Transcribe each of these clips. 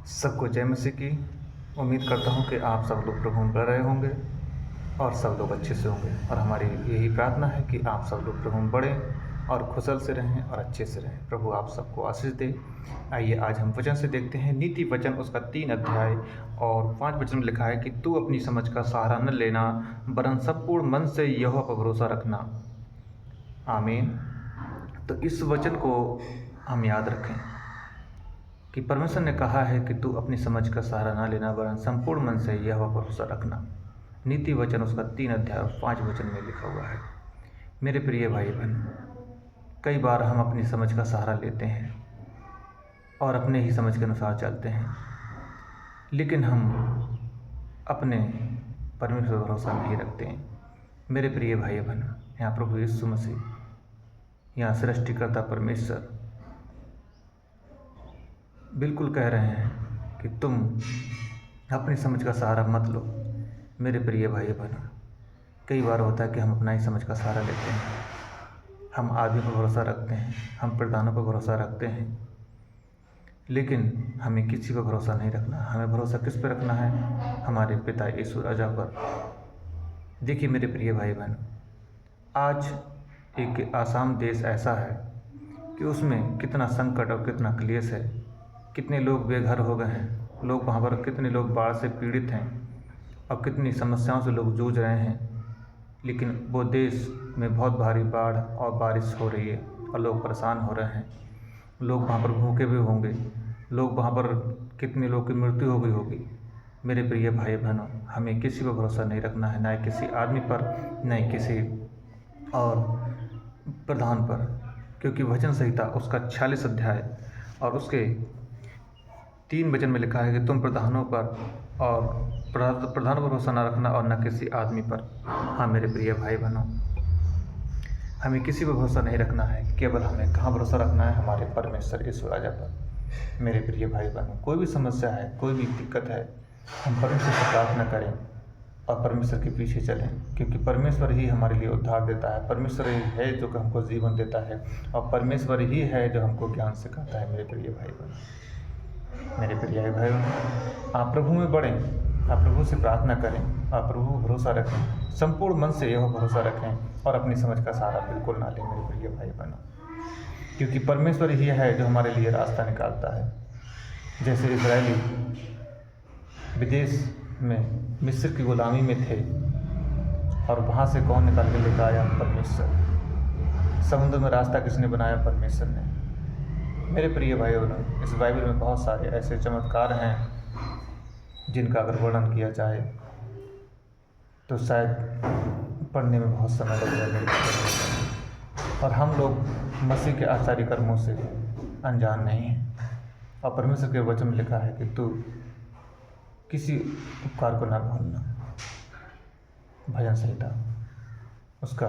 सबको जय मसीह की। उम्मीद करता हूँ कि आप सब लोग प्रभु में बढ़ रहे होंगे और सब लोग अच्छे से होंगे, और हमारी यही प्रार्थना है कि आप सब लोग प्रभु में बढ़ें और खुशल से रहें और अच्छे से रहें। प्रभु आप सबको आशीष दे। आइए आज हम वचन से देखते हैं, नीति वचन उसका 3 अध्याय और 5 वचन में लिखा है कि तू अपनी समझ का सहारा न लेना, वरन संपूर्ण मन से यहोवा पर भरोसा रखना। आमीन। तो इस वचन को हम याद रखें कि परमेश्वर ने कहा है कि तू अपनी समझ का सहारा ना लेना, वरन संपूर्ण मन से यहोवा पर भरोसा रखना। नीति वचन उसका 3 अध्याय और 5 वचन में लिखा हुआ है। मेरे प्रिय भाई बहन, कई बार हम अपनी समझ का सहारा लेते हैं और अपने ही समझ के अनुसार चलते हैं, लेकिन हम अपने परमेश्वर पर भरोसा नहीं रखते हैं। मेरे प्रिय भाई बहन, यहाँ प्रभु यीशु मसीह, यहाँ सृष्टिकर्ता परमेश्वर बिल्कुल कह रहे हैं कि तुम अपनी समझ का सहारा मत लो। मेरे प्रिय भाई बहनों, कई बार होता है कि हम अपना ही समझ का सहारा लेते हैं। हम आदमी पर भरोसा रखते हैं, हम प्रधानों पर भरोसा रखते हैं, लेकिन हमें किसी पर भरोसा नहीं रखना। हमें भरोसा किस पर रखना है? हमारे पिता यीशु राजा पर। देखिए मेरे प्रिय भाई बहन, आज एक आसाम देश ऐसा है कि उसमें कितना संकट और कितना क्लेश है, कितने लोग बेघर हो गए हैं, लोग वहाँ पर कितने लोग बाढ़ से पीड़ित हैं और कितनी समस्याओं से लोग जूझ रहे हैं। लेकिन वो देश में बहुत भारी बाढ़ और बारिश हो रही है और लोग परेशान हो रहे हैं। लोग वहाँ पर भूखे भी होंगे, लोग वहाँ पर कितने लोग की मृत्यु हो गई होगी। मेरे प्रिय भाई बहनों, हमें किसी पर भरोसा नहीं रखना है, ना ही किसी आदमी पर, न ही किसी और प्रधान पर, क्योंकि वचन संहिता उसका 46 अध्याय और उसके 3 वचन में लिखा है कि तुम प्रधानों पर और प्रधानों पर भरोसा न रखना और न किसी आदमी पर। हाँ मेरे प्रिय भाई बहनों, हमें किसी पर भरोसा नहीं रखना है, केवल हमें कहाँ भरोसा रखना है? हमारे परमेश्वर यीशु राजा पर। मेरे प्रिय भाई बहनों, कोई भी समस्या है, कोई भी दिक्कत है, हम परमेश्वर से प्रार्थना करें और परमेश्वर के पीछे चलें, क्योंकि परमेश्वर ही हमारे लिए उद्धार देता है। परमेश्वर ही है जो कि हमको जीवन देता है, और परमेश्वर ही है जो हमको ज्ञान सिखाता है। मेरे प्रिय भाई बहनों, मेरे प्रिय भाई बहनों, आप प्रभु में बढ़ें, आप प्रभु से प्रार्थना करें, आप प्रभु पर भरोसा रखें, संपूर्ण मन से यह भरोसा रखें और अपनी समझ का सहारा बिल्कुल ना लें। मेरे प्रिय भाई बहनों, क्योंकि परमेश्वर ही है जो हमारे लिए रास्ता निकालता है। जैसे इजरायली विदेश में मिस्र की गुलामी में थे और वहाँ से कौन निकाल के लेकर आया? परमेश्वर। समुद्र में रास्ता किसने बनाया? परमेश्वर ने। मेरे प्रिय भाइयों, इस बाइबल में बहुत सारे ऐसे चमत्कार हैं जिनका अगर वर्णन किया जाए तो शायद पढ़ने में बहुत समय लग जाएगा, और हम लोग मसीह के आचार्य कर्मों से अनजान नहीं हैं। और परमेश्वर के वचन में लिखा है कि तू किसी उपकार को ना भूलना। भजन संहिता उसका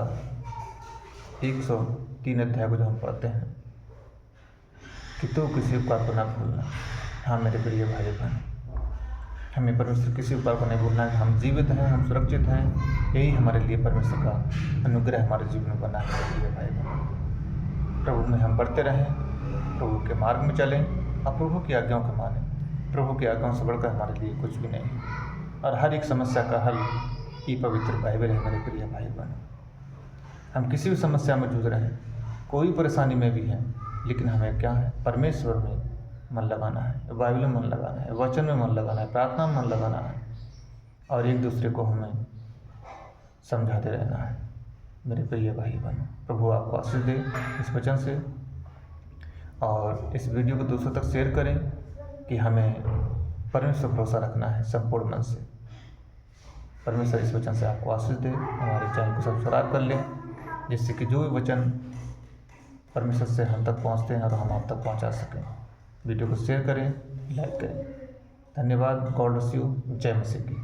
103 अध्याय को जो हम पढ़ते हैं कि तू किसी उपकार को ना भूलना। हाँ मेरे प्रिय भाई बहन, हमें परमेश्वर किसी उपकार को नहीं भूलना है। हम जीवित हैं, हम सुरक्षित हैं, यही हमारे लिए परमेश्वर का अनुग्रह हमारे जीवन में बना है। मेरे प्रिय भाई बहन, प्रभु में हम बढ़ते रहें, प्रभु के मार्ग में चलें और प्रभु की आज्ञाओं को मानें। प्रभु की आज्ञाओं से बढ़कर हमारे लिए कुछ भी नहीं, और हर एक समस्या का हल ये पवित्र बाइबल है। मेरे प्रिय भाई बहन, हम किसी भी समस्या में जूझ रहे हैं, कोई परेशानी में भी हैं, लेकिन हमें क्या है? परमेश्वर में मन लगाना है, बाइबल में मन लगाना है, वचन में मन लगाना है, प्रार्थना में मन लगाना है, और एक दूसरे को हमें समझाते रहना है। मेरे प्रिय भाई बहन, प्रभु आपको आशीष दे इस वचन से, और इस वीडियो को दूसरों तक शेयर करें कि हमें परमेश्वर पर भरोसा रखना है संपूर्ण मन से। परमेश्वर इस वचन से आपको आशीष दे। हमारे चैनल को सब्सक्राइब कर लें, जिससे कि जो भी वचन परमेश्वर से हम तक पहुंचते हैं और हम आप तक पहुंचा सकें। वीडियो को शेयर करें, लाइक करें। धन्यवाद। God bless you. जय मसीह की।